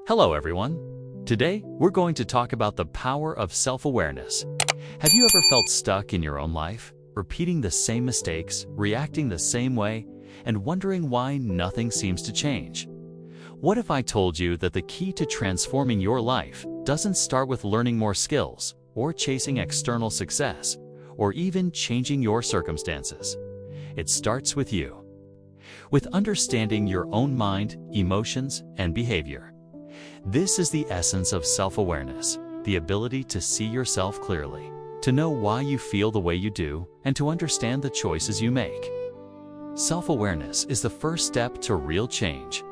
Hello everyone. Today, we're going to talk about the power of self-awareness. Have you ever felt stuck in your own life, repeating the same mistakes, reacting the same way, and wondering why nothing seems to change? What if I told you that the key to transforming your life doesn't start with learning more skills, or chasing external success, or even changing your circumstances? It starts with you. With understanding your own mind, emotions, and behavior. This is the essence of self-awareness, the ability to see yourself clearly, to know why you feel the way you do, and to understand the choices you make. Self-awareness is the first step to real change.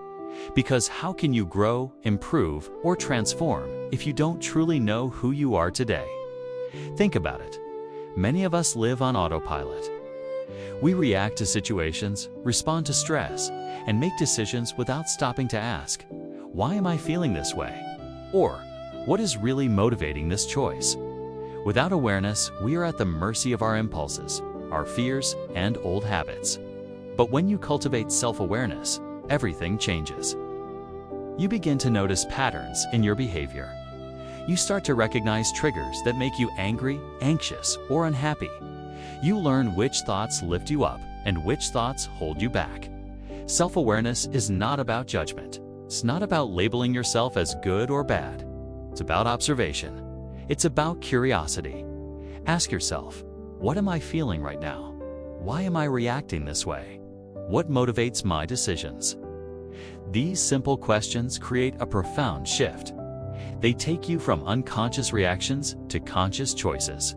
Because how can you grow, improve, or transform if you don't truly know who you are today? Think about it. Many of us live on autopilot. We react to situations, respond to stress, and make decisions without stopping to ask, why am I feeling this way? Or, what is really motivating this choice? Without awareness, we are at the mercy of our impulses, our fears, and old habits. But when you cultivate self-awareness, everything changes. You begin to notice patterns in your behavior. You start to recognize triggers that make you angry, anxious, or unhappy. You learn which thoughts lift you up and which thoughts hold you back. Self-awareness is not about judgment. It's not about labeling yourself as good or bad. It's about observation. It's about curiosity. Ask yourself, what am I feeling right now? Why am I reacting this way? What motivates my decisions? These simple questions create a profound shift. They take you from unconscious reactions to conscious choices.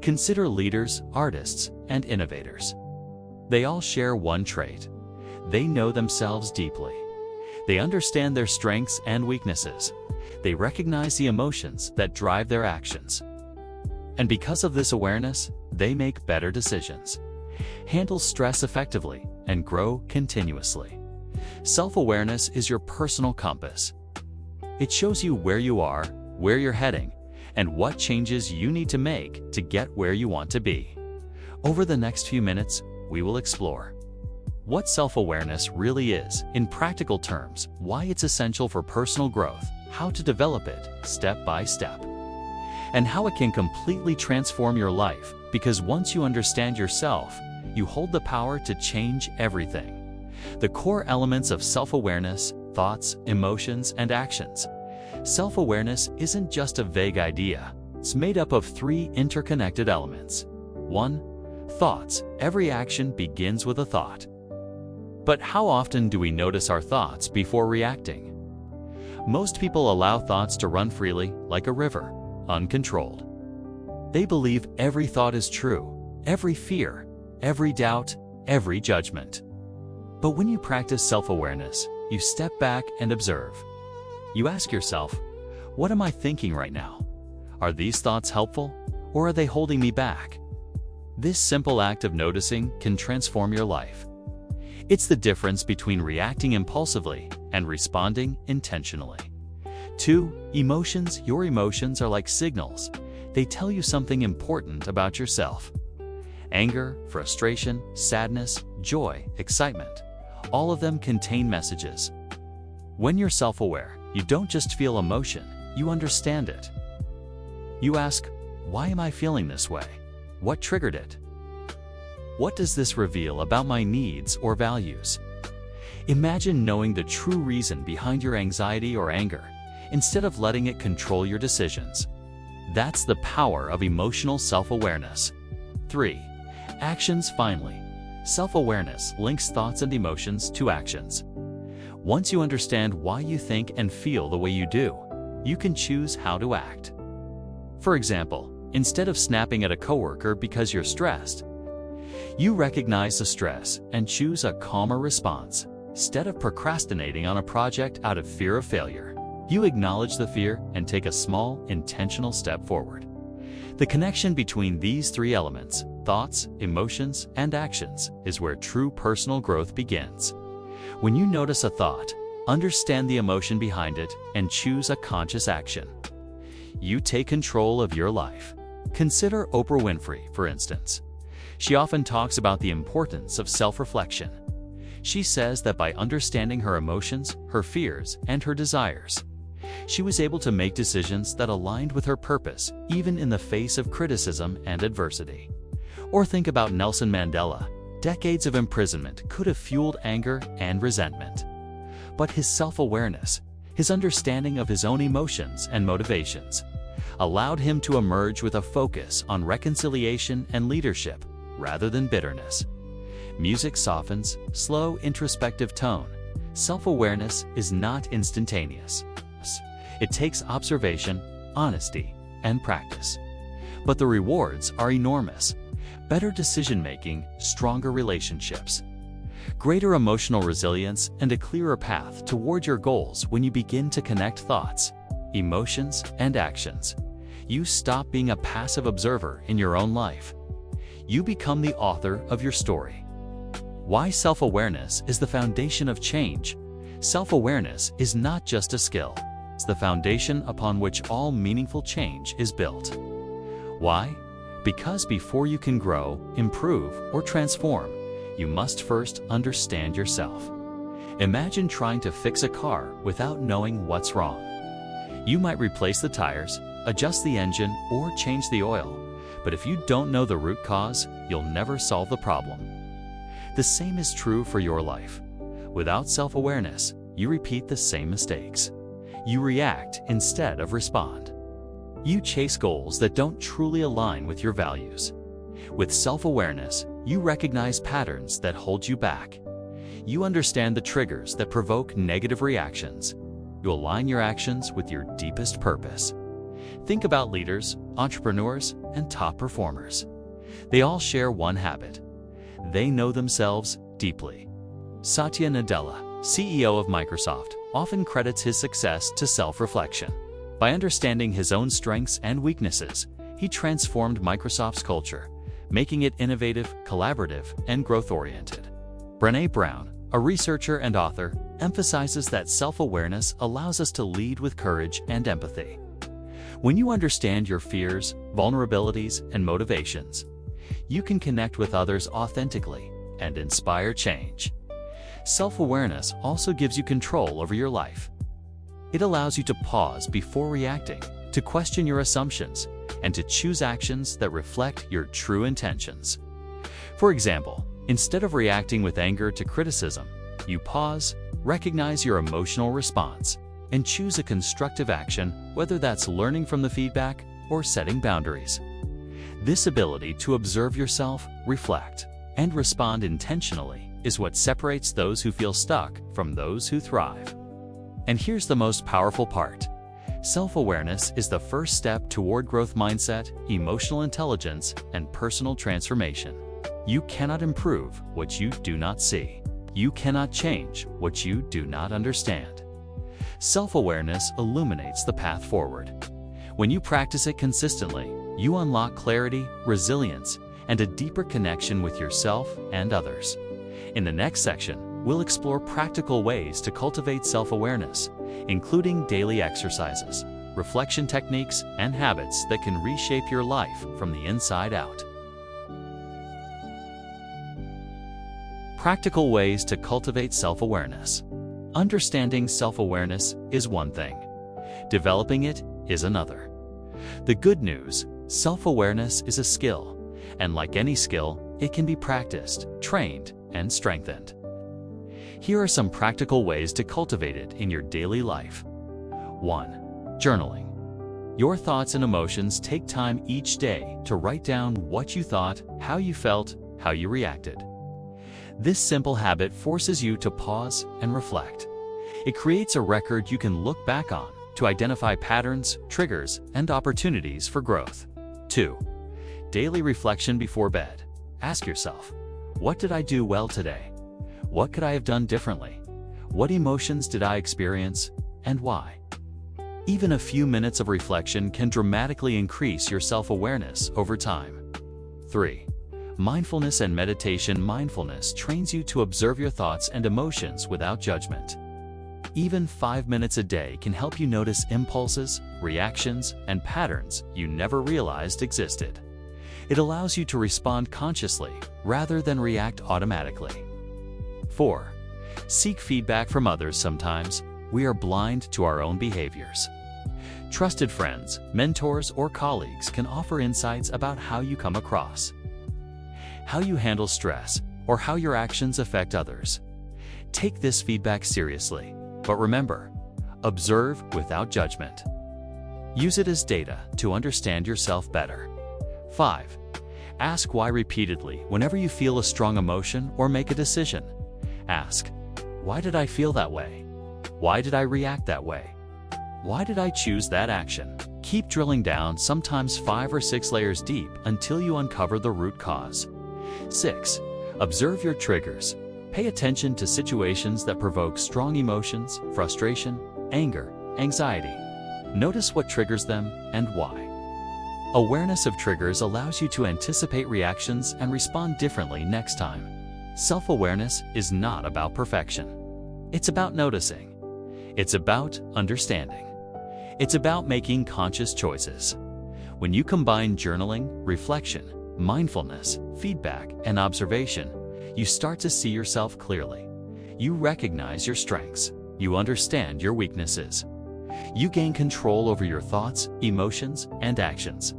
Consider leaders, artists, and innovators. They all share one trait. They know themselves deeply. They understand their strengths and weaknesses. They recognize the emotions that drive their actions. And because of this awareness, they make better decisions, handle stress effectively, and grow continuously. Self-awareness is your personal compass. It shows you where you are, where you're heading, and what changes you need to make to get where you want to be. Over the next few minutes, we will explore what self-awareness really is, in practical terms, why it's essential for personal growth, how to develop it step by step, and how it can completely transform your life, because once you understand yourself, you hold the power to change everything. The core elements of self-awareness: thoughts, emotions, and actions. Self-awareness isn't just a vague idea. It's made up of three interconnected elements. 1. Thoughts. Every action begins with a thought. But how often do we notice our thoughts before reacting? Most people allow thoughts to run freely, like a river, uncontrolled. They believe every thought is true, every fear, every doubt, every judgment. But when you practice self-awareness, you step back and observe. You ask yourself, what am I thinking right now? Are these thoughts helpful, or are they holding me back? This simple act of noticing can transform your life. It's the difference between reacting impulsively and responding intentionally. 2. Emotions. Your emotions are like signals. They tell you something important about yourself. Anger, frustration, sadness, joy, excitement. All of them contain messages. When you're self-aware, you don't just feel emotion, you understand it. You ask, why am I feeling this way? What triggered it? What does this reveal about my needs or values? Imagine knowing the true reason behind your anxiety or anger, instead of letting it control your decisions. That's the power of emotional self-awareness. 3. Actions. Finally, self-awareness links thoughts and emotions to actions. Once you understand why you think and feel the way you do, you can choose how to act. For example, instead of snapping at a coworker because you're stressed, you recognize the stress and choose a calmer response. Instead of procrastinating on a project out of fear of failure, you acknowledge the fear and take a small, intentional step forward. The connection between these three elements, thoughts, emotions, and actions, is where true personal growth begins. When you notice a thought, understand the emotion behind it, and choose a conscious action, you take control of your life. Consider Oprah Winfrey, for instance. She often talks about the importance of self-reflection. She says that by understanding her emotions, her fears, and her desires, She was able to make decisions that aligned with her purpose, even in the face of criticism and adversity. Or think about Nelson Mandela. Decades of imprisonment could have fueled anger and resentment. But his self-awareness, his understanding of his own emotions and motivations, allowed him to emerge with a focus on reconciliation and leadership rather than bitterness. Music softens, slow, introspective tone. Self-awareness is not instantaneous. It takes observation, honesty, and practice. But the rewards are enormous. Better decision-making, stronger relationships, greater emotional resilience, and a clearer path toward your goals when you begin to connect thoughts, emotions, and actions. You stop being a passive observer in your own life. You become the author of your story. Why self-awareness is the foundation of change. Self-awareness is not just a skill. It's the foundation upon which all meaningful change is built. Why? Because before you can grow, improve, or transform, you must first understand yourself. Imagine trying to fix a car without knowing what's wrong. You might replace the tires, adjust the engine, or change the oil, but if you don't know the root cause, you'll never solve the problem. The same is true for your life. Without self-awareness, you repeat the same mistakes. You react instead of respond. You chase goals that don't truly align with your values. With self-awareness, you recognize patterns that hold you back. You understand the triggers that provoke negative reactions. You align your actions with your deepest purpose. Think about leaders, entrepreneurs, and top performers. They all share one habit. They know themselves deeply. Satya Nadella, CEO of Microsoft, often credits his success to self-reflection. By understanding his own strengths and weaknesses, he transformed Microsoft's culture, making it innovative, collaborative, and growth-oriented. Brené Brown, a researcher and author, emphasizes that self-awareness allows us to lead with courage and empathy. When you understand your fears, vulnerabilities, and motivations, you can connect with others authentically and inspire change. Self-awareness also gives you control over your life. It allows you to pause before reacting, to question your assumptions, and to choose actions that reflect your true intentions. For example, instead of reacting with anger to criticism, you pause, recognize your emotional response, and choose a constructive action, whether that's learning from the feedback or setting boundaries. This ability to observe yourself, reflect, and respond intentionally is what separates those who feel stuck from those who thrive. And here's the most powerful part. Self-awareness is the first step toward growth mindset, emotional intelligence, and personal transformation. You cannot improve what you do not see. You cannot change what you do not understand. Self-awareness illuminates the path forward. When you practice it consistently, you unlock clarity, resilience, and a deeper connection with yourself and others. In the next section, we'll explore practical ways to cultivate self-awareness, including daily exercises, reflection techniques, and habits that can reshape your life from the inside out. Practical ways to cultivate self-awareness. Understanding self-awareness is one thing. Developing it is another. The good news, self-awareness is a skill, and like any skill, it can be practiced, trained, and strengthened. Here are some practical ways to cultivate it in your daily life. 1. Journaling. Your thoughts and emotions take time each day to write down what you thought, how you felt, how you reacted. This simple habit forces you to pause and reflect. It creates a record you can look back on to identify patterns, triggers, and opportunities for growth. 2. Daily reflection before bed. Ask yourself, what did I do well today? What could I have done differently? What emotions did I experience, and why? Even a few minutes of reflection can dramatically increase your self-awareness over time. 3. Mindfulness and meditation. Mindfulness trains you to observe your thoughts and emotions without judgment. Even 5 minutes a day can help you notice impulses, reactions, and patterns you never realized existed. It allows you to respond consciously rather than react automatically. 4. Seek feedback from others. Sometimes we are blind to our own behaviors. Trusted friends, mentors, or colleagues can offer insights about how you come across, how you handle stress, or how your actions affect others. Take this feedback seriously, but remember, observe without judgment. Use it as data to understand yourself better. 5. Ask why repeatedly whenever you feel a strong emotion or make a decision. Ask, why did I feel that way? Why did I react that way? Why did I choose that action? Keep drilling down, sometimes 5 or 6 layers deep, until you uncover the root cause. 6. Observe your triggers. Pay attention to situations that provoke strong emotions, frustration, anger, anxiety. Notice what triggers them and why. Awareness of triggers allows you to anticipate reactions and respond differently next time. Self-awareness is not about perfection. It's about noticing. It's about understanding. It's about making conscious choices. When you combine journaling, reflection, mindfulness, feedback, and observation, you start to see yourself clearly. You recognize your strengths. You understand your weaknesses. You gain control over your thoughts, emotions, and actions.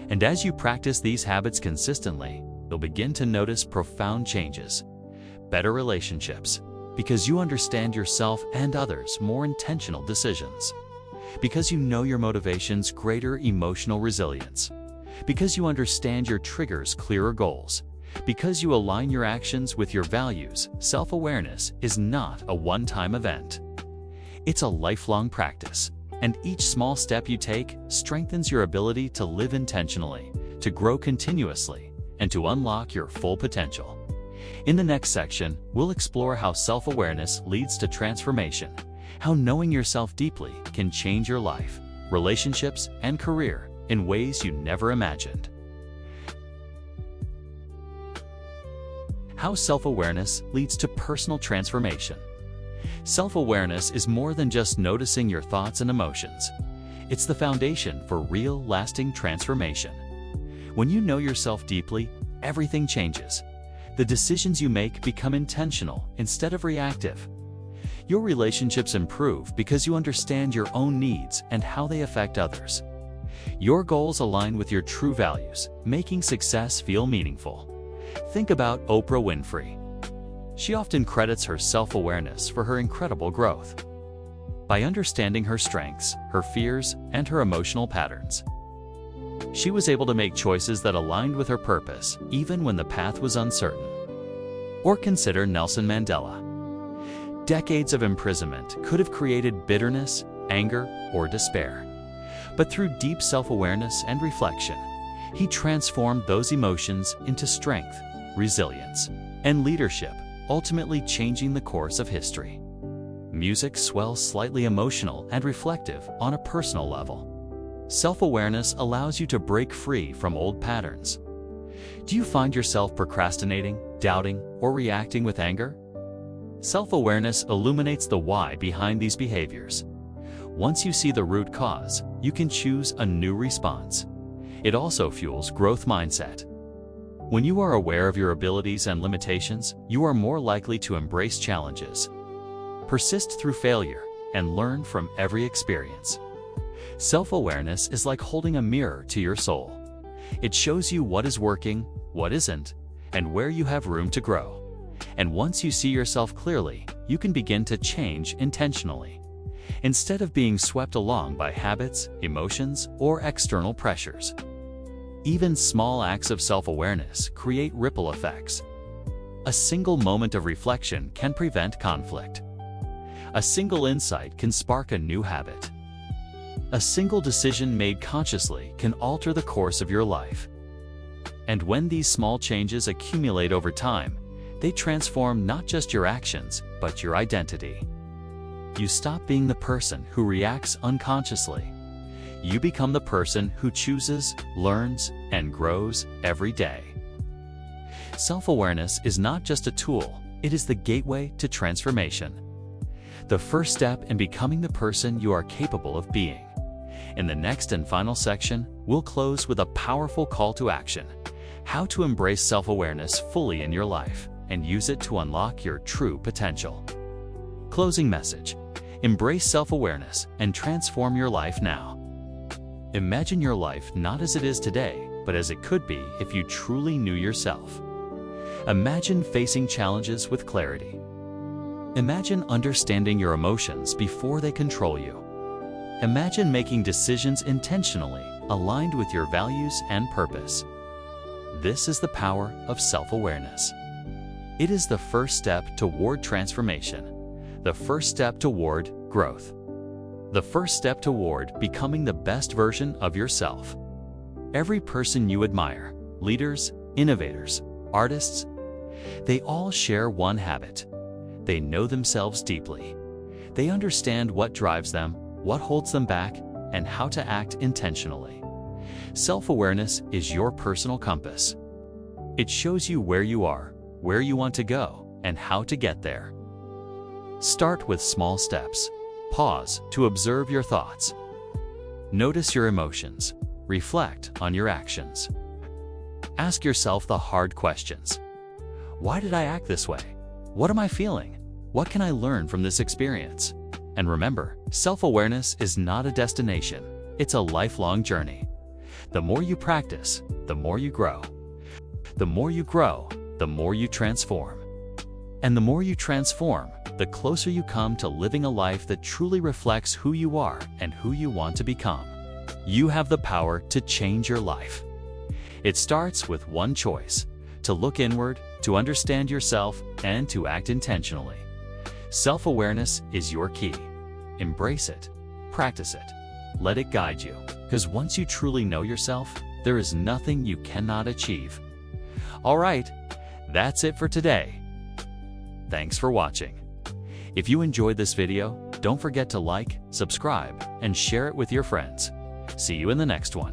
And as you practice these habits consistently, you'll begin to notice profound changes. Better relationships, because you understand yourself and others, more intentional decisions. Because you know your motivations, greater emotional resilience. Because you understand your triggers, clearer goals. Because you align your actions with your values. Self-awareness is not a one-time event. It's a lifelong practice, and each small step you take strengthens your ability to live intentionally, to grow continuously, and to unlock your full potential. In the next section, we'll explore how self-awareness leads to transformation, how knowing yourself deeply can change your life, relationships, and career in ways you never imagined. How self-awareness leads to personal transformation. Self-awareness is more than just noticing your thoughts and emotions. It's the foundation for real, lasting transformation. When you know yourself deeply, everything changes. The decisions you make become intentional instead of reactive. Your relationships improve because you understand your own needs and how they affect others. Your goals align with your true values, making success feel meaningful. Think about Oprah Winfrey. She often credits her self-awareness for her incredible growth. By understanding her strengths, her fears, and her emotional patterns, she was able to make choices that aligned with her purpose, even when the path was uncertain. Or consider Nelson Mandela. Decades of imprisonment could have created bitterness, anger, or despair. But through deep self-awareness and reflection, he transformed those emotions into strength, resilience, and leadership, ultimately changing the course of history. Music swells slightly emotional and reflective on a personal level. Self-awareness allows you to break free from old patterns. Do you find yourself procrastinating, doubting, or reacting with anger? Self-awareness illuminates the why behind these behaviors. Once you see the root cause, you can choose a new response. It also fuels growth mindset. When you are aware of your abilities and limitations, you are more likely to embrace challenges, persist through failure, and learn from every experience. Self-awareness is like holding a mirror to your soul. It shows you what is working, what isn't, and where you have room to grow. And once you see yourself clearly, you can begin to change intentionally, instead of being swept along by habits, emotions, or external pressures. Even small acts of self-awareness create ripple effects. A single moment of reflection can prevent conflict. A single insight can spark a new habit. A single decision made consciously can alter the course of your life. And when these small changes accumulate over time, they transform not just your actions, but your identity. You stop being the person who reacts unconsciously. You become the person who chooses, learns, and grows every day. Self-awareness is not just a tool, it is the gateway to transformation. The first step in becoming the person you are capable of being. In the next and final section, we'll close with a powerful call to action: how to embrace self-awareness fully in your life and use it to unlock your true potential. Closing message. Embrace self-awareness and transform your life now. Imagine your life not as it is today, but as it could be if you truly knew yourself. Imagine facing challenges with clarity. Imagine understanding your emotions before they control you. Imagine making decisions intentionally, aligned with your values and purpose. This is the power of self-awareness. It is the first step toward transformation, the first step toward growth, the first step toward becoming the best version of yourself. Every person you admire, leaders, innovators, artists, they all share one habit. They know themselves deeply. They understand what drives them, what holds them back, and how to act intentionally. Self-awareness is your personal compass. It shows you where you are, where you want to go, and how to get there. Start with small steps. Pause to observe your thoughts. Notice your emotions. Reflect on your actions. Ask yourself the hard questions. Why did I act this way? What am I feeling? What can I learn from this experience? And remember, self-awareness is not a destination. It's a lifelong journey. The more you practice, the more you grow. The more you grow, the more you transform. And the more you transform, the closer you come to living a life that truly reflects who you are and who you want to become. You have the power to change your life. It starts with one choice: to look inward, to understand yourself, and to act intentionally. Self-awareness is your key. Embrace it. Practice it. Let it guide you. Because once you truly know yourself, there is nothing you cannot achieve. All right, that's it for today. Thanks for watching. If you enjoyed this video, don't forget to like, subscribe, and share it with your friends. See you in the next one.